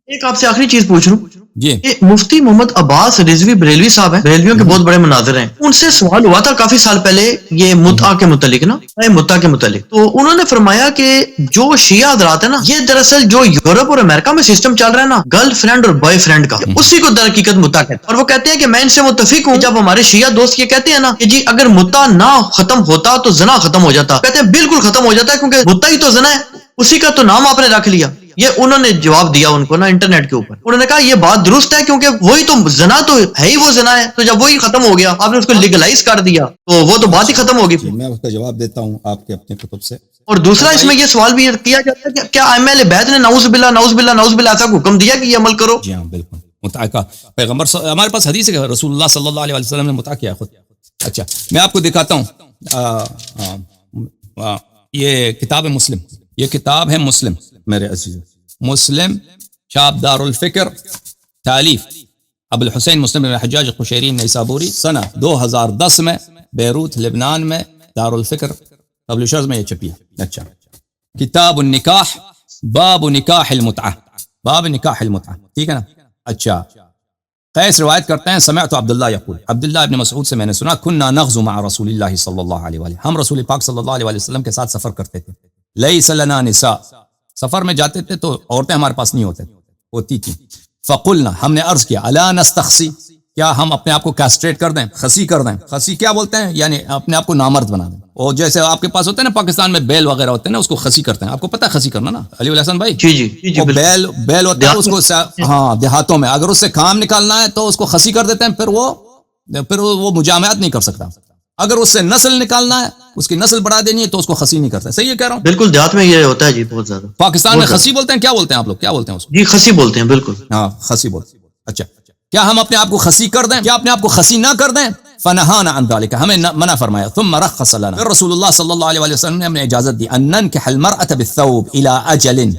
ایک آپ سے آخری چیز پوچھ رہا ہوں جی کہ مفتی محمد عباس رضوی بریلوی صاحب ہیں، بریلویوں کے بہت بڑے مناظر ہیں، ان سے سوال ہوا تھا کافی سال پہلے یہ متعہ کے متعلق نا، متعہ کے متعلق، تو انہوں نے فرمایا کہ جو شیعہ حضرات ہیں نا، یہ دراصل جو یورپ اور امریکہ میں سسٹم چل رہا ہے نا، گرل فرینڈ اور بوائے فرینڈ کا، اسی کو در حقیقت متعہ کہتے ہیں۔ اور وہ کہتے ہیں کہ میں ان سے متفق ہوں، جب ہمارے شیعہ دوست یہ کہتے ہیں نا کہ جی اگر متعہ نہ ختم ہوتا تو زنا ختم ہو جاتا، کہتے ہیں بالکل ختم ہو جاتا ہے، کیونکہ متعہ ہی تو زنا ہے، اسی کا تو نام آپ نے رکھ لیا۔ یہ انہوں نے جواب دیا ان کو نا انٹرنیٹ کے اوپر، انہوں نے کہا یہ بات درست ہے کیونکہ وہی تو زنا تو ہے ہی، وہ زنا ہے، تو جب وہی ختم ہو گیا، آپ نے اس کو لیگلائز کر دیا تو وہ تو بات ہی ختم ہوگی۔ جی میں اس کا جواب دیتا ہوں آپ کے اپنے کتب سے۔ اور دوسرا اس میں یہ سوال بھی کیا جاتا ہے کہ کیا ائمہ اہل بیت نے نعوذ باللہ نعوذ باللہ نعوذ باللہ ایسا حکم دیا کہ یہ عمل کرو؟ جی ہاں بالکل، متعہ کا پیغمبر ہمارے پاس حدیث ہے، رسول اللہ صلی اللہ علیہ وسلم نے متعہ کیا خود۔ اچھا میں آپ کو دکھاتا ہوں، یہ کتاب ہے مسلم، یہ کتاب ہے مسلم میرے عزیز، مسلم شاب دار الفکر، تالیف ابو الحسین مسلم بن حجاج قشیری نیسابوری، سنہ 2010 میں بیروت لبنان میں دار الفکر پبلشرز میں یہ چھپی ہے۔ اچھا کتاب النکاح باب نکاح المتعہ، باب نکاح المتعہ، ٹھیک ہے نا۔ اچھا قیس روایت کرتے ہیں سمعت عبداللہ یقول، عبداللہ ابن مسعود سے میں نے سنا، کنا نغزو مع رسول اللہ صلی اللہ علیہ وآلہ، ہم رسول پاک صلی اللہ علیہ وسلم کے ساتھ سفر کرتے تھے، لیس لنا نساء، سفر میں جاتے تھے تو عورتیں ہمارے پاس نہیں ہوتی تھی، فقلنا ہم نے عرض کیا الا نستخسی، کیا ہم اپنے آپ کو کیسٹریٹ کر دیں، خسی کر دیں، خسی کیا بولتے ہیں یعنی اپنے آپ کو نامرد بنا دیں، اور جیسے آپ کے پاس ہوتے ہیں نا پاکستان میں بیل وغیرہ ہوتے ہیں نا، اس کو خسی کرتے ہیں، آپ کو پتہ ہے خسی کرنا نا علی الحسن بھائی؟ جی جی جی وہ بیل ہوتا ہے، اس کو ہاں دیہاتوں میں اگر اس سے کام نکالنا ہے تو اس کو خسی کر دیتے ہیں، پھر وہ مجامعات نہیں کر سکتا، اگر اس سے نسل نکالنا ہے، اس کی نسل بڑھا دینی ہے تو اس کو خسی نہیں کرتا، صحیح ہے کہہ رہا ہوں؟ بالکل دیہات میں یہ ہوتا ہے جی، بہت زیادہ۔ پاکستان میں خسی بولتے ہیں، کیا بولتے ہیں آپ لوگ، کیا بولتے ہیں اس کو؟ جی خسی بولتے ہیں، بالکل ہاں خسی بولتے ہیں۔ اچھا کیا ہم اپنے آپ کو خسی کر دیں، کیا اپنے آپ کو خسی نہ کر دیں؟ فنہانا عن ذلك، ہمیں منع فرمایا، ثم رخص لنا، پھر رسول اللہ صلی اللہ علیہ وسلم نے ہمیں اجازت دی، ان ننکح المرأة بالثوب الى اجل،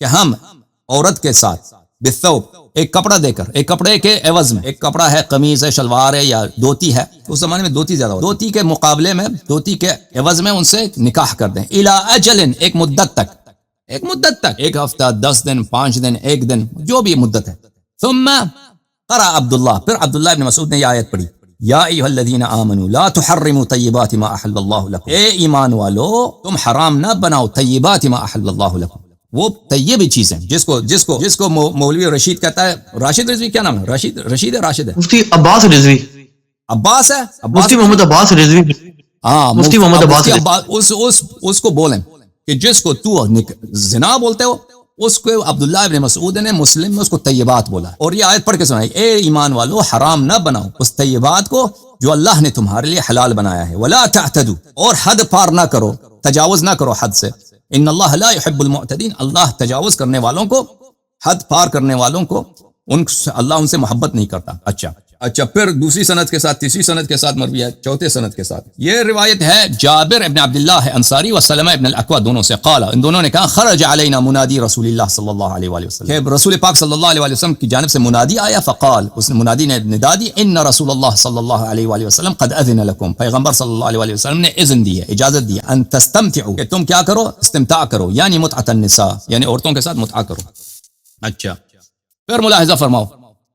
کہ ہم عورت کے ساتھ بالثوب ایک کپڑا دے کر، ایک کپڑے کے عوض میں، ایک کپڑا ہے قمیض ہے شلوار ہے یا دھوتی ہے، اس زمانے میں دھوتی زیادہ ہوتی، دھوتی کے مقابلے میں دھوتی کے عوض میں ان سے نکاح کر دیں، الى اجل، ایک مدت تک، ایک ہفتہ، 10 دن، 5 دن، 1 دن، جو بھی مدت ہے۔ ثم قرأ عبداللہ، پھر عبداللہ ابن مسعود نے یہ آیت پڑھی، یا ایھا الذین آمنوا لا تحرموا طیبات ما احل اللہ لکم، اے ایمان والو تم حرام نہ بناؤ طیبات ما احل اللہ لکم، وہ طیب چیزیں جس کو مولوی رشید کہتا ہے، راشد رضوی کیا نام ہے، رشید ہے راشد ہے، مفتی عباس رضوی، عباس ہے، مفتی محمد عباس رضوی، ہاں مفتی محمد عباس اس کو بولیں کہ جس کو تو زنا بولتے ہو، اس کو عبداللہ ابن مسعود نے مسلم میں اس کو طیبات بولا، اور یہ آیت پڑھ کے سنائی، اے ایمان والو حرام نہ بناؤ اس طیبات کو جو اللہ نے تمہارے لیے حلال بنایا ہے، ولا تعتدوا، اور حد پار نہ کرو، تجاوز نہ کرو حد سے، ان اللہ لا يحب المعتدین، اللہ تجاوز کرنے والوں کو، حد پار کرنے والوں کو اللہ ان سے محبت نہیں کرتا۔ اچھا پھر دوسری سند کے ساتھ، تیسری سند کے ساتھ مروی ہے، چوتھے سند کے ساتھ یہ روایت ہے جابر ابن عبداللہ انصاری و سلمہ ابن الاکوع دونوں سے، قال، ان دونوں نے کہا، خرج علینا منادی رسول اللہ صلی اللہ علیہ وآلہ وسلم، کہ رسول پاک صلی اللہ علیہ وآلہ وسلم کی جانب سے منادی آیا، فقال، اس نے منادی نے ندا دی، ان رسول اللہ صلی اللہ علیہ وآلہ وسلم قد اذن لکم، پیغمبر صلی اللہ علیہ وآلہ وسلم نے اذن دی ہے، اجازت دی ہے، ان تستمتعوا، کہ تم کیا کرو، استمتاع کرو، یعنی متعۃ النساء، یعنی عورتوں کے ساتھ متعہ کرو۔ اچھا پھر ملاحظہ فرماؤ،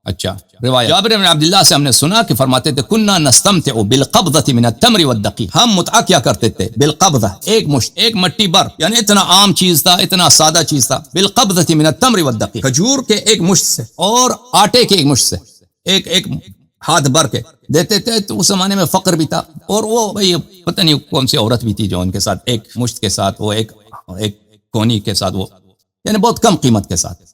اچھا روایت جابر بن عبداللہ سے ہم نے سنا کہ فرماتے تھے، کننا نستمتع بالقبضۃ من التمر والدقیق، ہم متعہ کیا کرتے تھے، بالقبضہ، ایک مشت، ایک مٹی بھر، یعنی اتنا عام چیز تھا، اتنا سادہ چیز تھا، بالقبضۃ من التمر والدقیق، کھجور کے ایک مشت سے اور آٹے کے ایک مشت سے، ایک ہاتھ بھر کے دیتے تھے، تو اس زمانے میں فقر بھی تھا، اور وہ بھائی پتہ نہیں کون سی عورت بھی تھی جو ان کے ساتھ ایک مشت کے ساتھ، وہ ایک کونی کے ساتھ، وہ یعنی بہت کم قیمت کے ساتھ،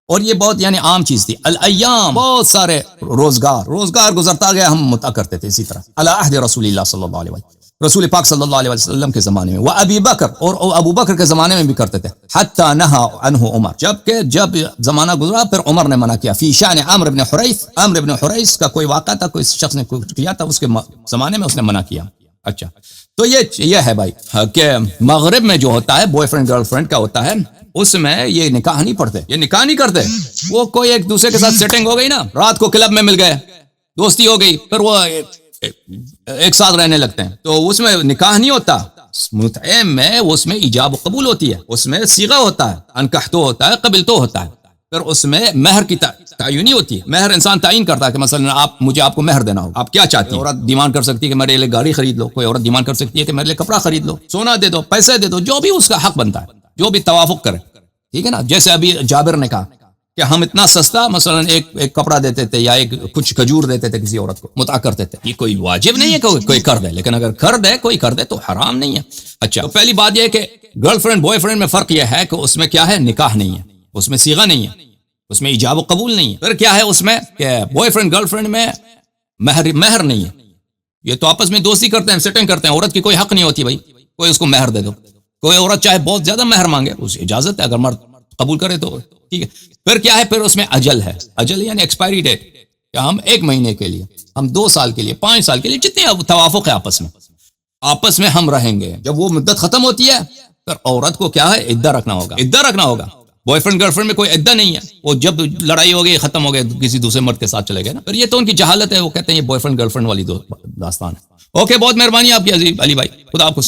اور یہ بہت یعنی عام چیز تھی۔ الایام، بہت سارے روزگار گزرتا گیا، ہم متعہ کرتے تھے اسی طرح، علی عہد رسول اللہ صلی اللہ علیہ وسلم، رسول پاک صلی اللہ علیہ وسلم کے زمانے میں، و ابی بکر، اور ابو بکر کے زمانے میں بھی کرتے تھے، حتی نہا عنہ عمر، جب زمانہ گزرا پھر عمر نے منع کیا، فی شأن عمرو بن حریث کا کوئی واقعہ تھا، کوئی شخص نے کیا تھا، اس کے زمانے میں اس نے منع کیا۔ اچھا تو یہ ہے بھائی کہ مغرب میں جو ہوتا ہے بوائے فرینڈ گرل فرینڈ کا ہوتا ہے، اس میں یہ نکاح نہیں پڑھتے، یہ نکاح نہیں کرتے، وہ کوئی ایک دوسرے کے ساتھ سیٹنگ ہو گئی نا، رات کو کلب میں مل گئے، دوستی ہو گئی، پھر وہ ایک ساتھ رہنے لگتے ہیں، تو اس میں نکاح نہیں ہوتا۔ متعہ میں اس میں ایجاب و قبول ہوتی ہے، اس میں صیغہ ہوتا ہے، انکحتو ہوتا ہے، قبلتو ہوتا ہے، پھر اس میں مہر کی تعینی ہوتی ہے. مہر انسان تعین کرتا ہے کہ مثلا مجھے آپ کو مہر دینا ہوگا. آپ کیا چاہتی ہیں؟ عورت ڈیمانڈ کر سکتی ہے کہ میرے لیے گاڑی خرید لو، کوئی عورت ڈیمانڈ کر سکتی ہے کہ میرے لیے کپڑا خرید لو، سونا دے دو، پیسے دے دو، جو بھی اس کا حق بنتا ہے، جو بھی توافق کرے. ٹھیک ہے نا. جیسے ابھی جابر نے کہا کہ ہم اتنا سستا مثلا ایک کپڑا دیتے تھے یا ایک کچھ کھجور دیتے تھے کسی عورت کو، متع کرتے تھے. یہ کوئی واجب نہیں ہے کہ کوئی کر دے، لیکن اگر کر دے کوئی کر دے تو حرام نہیں ہے. اچھا، تو پہلی بات یہ ہے کہ گرل فرینڈ بوائے فرینڈ میں فرق یہ ہے کہ اس میں کیا ہے، نکاح نہیں ہے، اس میں صیغہ نہیں ہے، اس میں ایجاب و قبول نہیں ہے. پھر کیا ہے اس میں کہ بوائے فرینڈ گرل فرینڈ میں مہر نہیں ہے. یہ تو آپس میں دوستی کرتے ہیں، سیٹنگ کرتے ہیں. عورت کی کوئی حق نہیں ہوتی بھائی کوئی اس کو مہر دے دو. کوئی عورت چاہے بہت زیادہ مہر مانگے، اس اجازت ہے اگر مرد قبول کرے تو ٹھیک ہے. پھر کیا ہے، پھر اس میں اجل ہے. اجل یعنی ایکسپائری ڈیٹ، کہ ہم 1 مہینے کے لیے، ہم 2 سال کے لیے، 5 سال کے لیے، جتنے توافق ہے آپس میں ہم رہیں گے. جب وہ مدت ختم ہوتی ہے پھر عورت کو کیا ہے، عدہ رکھنا ہوگا. بوائے فرینڈ گرل فرینڈ میں کوئی عدہ نہیں ہے. وہ جب لڑائی ہو گئی ختم ہو گئے کسی دوسرے مرد کے ساتھ چلے گئے نا. پھر یہ تو ان کی جہالت ہے، وہ کہتے ہیں یہ بوائے فرینڈ گرل فرینڈ والی داستان ہے. اوکے، بہت مہربانی آپ کی عزیز علی بھائی، خدا آپ کو.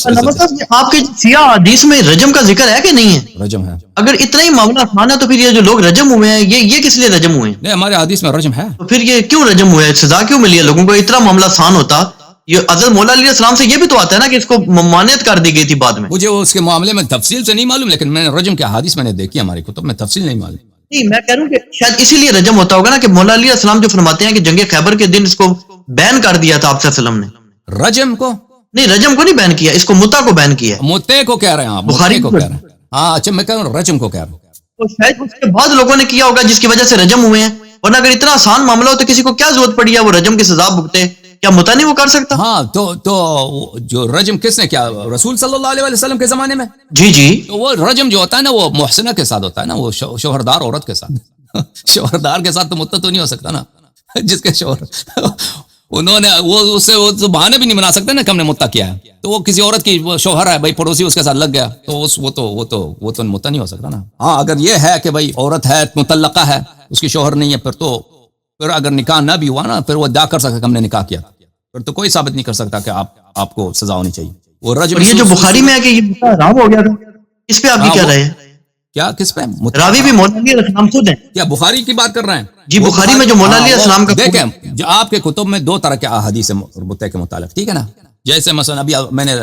آپ کے سیاہ حدیث میں رجم کا ذکر ہے کہ نہیں ہے؟ رجم ہے. اگر اتنا ہی معاملہ آسان ہے تو پھر یہ جو لوگ رجم ہوئے ہیں یہ کس لیے رجم ہوئے ہیں؟ نہیں، ہمارے حدیث میں رجم ہے. تو پھر یہ کیوں رجم ہوئے ہیں؟ سزا کیوں ملی ہے لوگوں کو؟ اتنا معاملہ آسان ہوتا. یہ حضرت مولا علیہ السلام سے یہ بھی تو آتا ہے نا کہ اس کو ممانعت کر دی گئی تھی بعد میں. مجھے اس کے معاملے میں تفصیل سے نہیں معلوم، لیکن میں نے رجم کے حدیث میں نے دیکھی ہماری کتب میں، تفصیل نہیں معلوم. نہیں، میں کہہ رہا ہوں کہ شاید اسی لیے رجم ہوتا ہوگا نا کہ مولا علیہ السلام جو فرماتے ہیں کہ جنگ خیبر کے دن اس کو بین کر دیا تھا آپ صلی اللہ علیہ وسلم نے. رجم کو نہیں، رجم کو نہیں بین کیا، اس کو متع کو بین کیا ہے. متے کو کہہ رہے ہیں آپ؟ بخاری کو کہہ رہے ہیں. ہاں اچھا، میں کہہ رہا ہوں رجم کو کہہ رہا ہوں. تو شاید اس کے بعد لوگوں نے کیا ہوگا جس کی وجہ سے رجم ہوئے ہیں. ورنہ اگر اتنا آسان معاملہ ہو تو کسی کو کیا ضرورت پڑی ہے وہ رجم کی سزا بھگتے؟ کیا متع نہیں وہ کر سکتا؟ ہاں، تو جو رجم کس نے کیا؟ رسول صلی اللہ علیہ وسلم کے زمانے میں. جی تو وہ رجم جو ہوتا ہے نا وہ محسنہ کے ساتھ ہوتا ہے نا، وہ شوہردار عورت کے ساتھ. شوہردار کے ساتھ تو متع تو نہیں ہو سکتا نا، جس کے شوہر انہوں نے اس سے وہ بہانے بھی نہیں بنا سکتے نا کہ ہم نے متع کیا ہے. تو وہ کسی عورت کی شوہر ہے بھائی، پڑوسی اس کے ساتھ لگ گیا تو وہ تو متع نہیں ہو سکتا نا. ہاں، اگر یہ ہے کہ بھائی عورت ہے مطلقہ ہے، اس کی شوہر نہیں ہے، پھر اگر نکاح نہ بھی ہوا نا پھر وہ ادا کر سکتا کہ ہم نے نکاح کیا، پھر تو کوئی ثابت نہیں کر سکتا کہ آپ کو سزا ہونی چاہیے. وہ رجم. یہ جو بخاری میں ہے کہ یہ متع حرام ہو گیا تھا، اس پہ آپ کی کیا رائے ہے؟ کیا کس پہ؟ راوی بھی مولا علیہ السلام خود ہیں. کیا بخاری کی بات کر رہے ہیں؟ جی، بخاری میں جو مولا علیہ السلام کا دیکھیں، جو آپ کے کتب میں 2 طرح کے احادیث ہیں متع کے متعلق، ٹھیک ہے نا. جیسے مثلا ابھی میں نے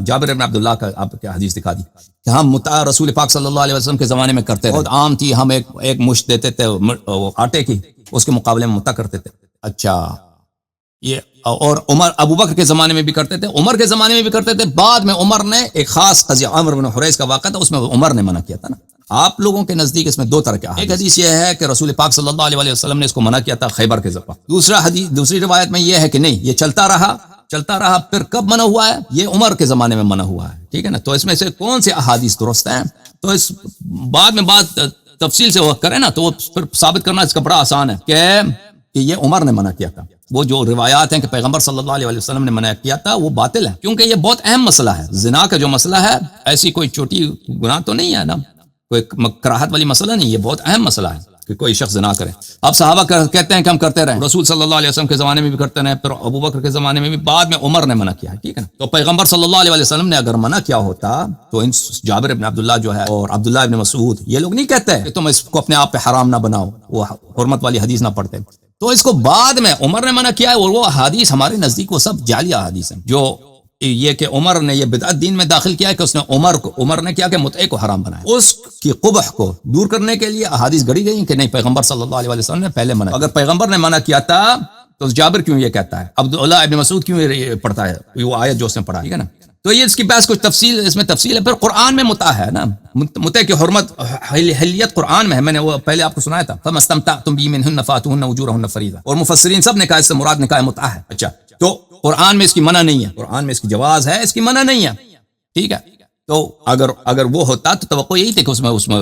جابر بن عبداللہ کا آپ کے حدیث دکھا دی کہ ہم متع رسول پاک صلی اللہ علیہ وسلم کے زمانے میں کرتے رہے. بہت عام تھی، ہم ایک مشت دیتے تھے آٹے کی، اس کے مقابلے میں متع کرتے تھے. اچھا، یہ اور عمر ابو بکر کے زمانے میں بھی کرتے تھے، عمر کے زمانے میں بھی کرتے تھے. بعد میں عمر نے ایک خاص قضیہ عمر بن حریث کا واقعہ تھا، اس میں عمر نے منع کیا تھا نا. آپ لوگوں کے نزدیک اس میں 2 طرح کے ایک حدیث یہ ہے کہ رسول پاک صلی اللہ علیہ وسلم نے اس کو منع کیا تھا خیبر کے ذبح. دوسری روایت میں یہ ہے کہ نہیں، یہ چلتا رہا. پھر کب منع ہوا ہے؟ یہ عمر کے زمانے میں منع ہوا ہے، ٹھیک ہے نا. تو اس میں سے کون سے احادیث درست ہیں؟ تو اس بعد میں بات تفصیل سے وہ کرے نا تو وہ پھر ثابت کرنا اس کا بڑا آسان ہے کہ یہ عمر نے منع کیا تھا. وہ جو روایات ہیں کہ پیغمبر صلی اللہ علیہ وسلم نے منع کیا تھا وہ باطل ہے، کیونکہ یہ بہت اہم مسئلہ ہے. زنا کا جو مسئلہ ہے ایسی کوئی چھوٹی گناہ تو نہیں ہے نا، کوئی کراہت والی مسئلہ نہیں، یہ بہت اہم مسئلہ ہے کہ کوئی شخص زنا کرے. اب صحابہ کہتے ہیں کہ ہم کرتے رہے، رسول صلی اللہ علیہ وسلم کے زمانے میں بھی کرتے رہے، پھر ابو بکر کے زمانے میں بھی، بعد میں عمر نے منع کیا ہے، ٹھیک ہے نا. تو پیغمبر صلی اللہ علیہ وسلم نے اگر منع کیا ہوتا تو ان جابر بن عبداللہ جو ہے اور عبداللہ بن مسعود یہ لوگ نہیں کہتے کہ تم اس کو اپنے آپ پہ حرام نہ بناؤ، وہ حرمت والی حدیث نہ پڑھتے. تو اس کو بعد میں عمر نے منع کیا ہے، اور وہ حدیث ہمارے نزدیک وہ سب جعلی حدیث ہیں. جو یہ کہ عمر نے یہ بدعت دین میں داخل کیا ہے کہ اس نے عمر نے کیا کہ متع کو حرام بنایا. اس کی قبح کو دور کرنے کے لیے احادیث گڑی گئی کہ نہیں، پیغمبر صلی اللہ علیہ وسلم نے پہلے منع. اگر پیغمبر نے منع کیا تھا تو جابر کیوں یہ کہتا ہے، عبداللہ ابن مسعود کیوں یہ پڑھتا ہے وہ آیت جو اس نے پڑھا، ٹھیک ہے نا. تو یہ اس کی بحث کچھ تفصیل، اس میں تفصیل ہے. پھر قرآن میں متع ہے نا، متع کی حرمت حلیت قرآن میں ہے. میں نے وہ پہلے آپ کو سنایا تھا، فَمَسْتَمْتَعْتُمْ بِهِ مِنْهُنَّ فَآتُوهُنَّ أُجُورَهُنَّ فَرِيضَةً. اور مفسرین سب نے کہا اس سے مراد نکاح متع ہے. اچھا، تو قرآن میں اس کی منع نہیں ہے، قرآن میں اس کی جواز ہے، اس کی منع نہیں ہے، ٹھیک ہے. تو اگر وہ ہوتا تو توقع یہی تھی کہ اس میں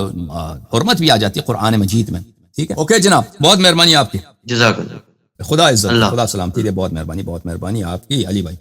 حرمت بھی آ جاتی قرآن مجید میں، ٹھیک ہے. اوکے جناب، بہت مہربانی آپ کی، جزاک اللہ. خدا عزت، خدا سلامتی دے. بہت مہربانی آپ کی علی بھائی.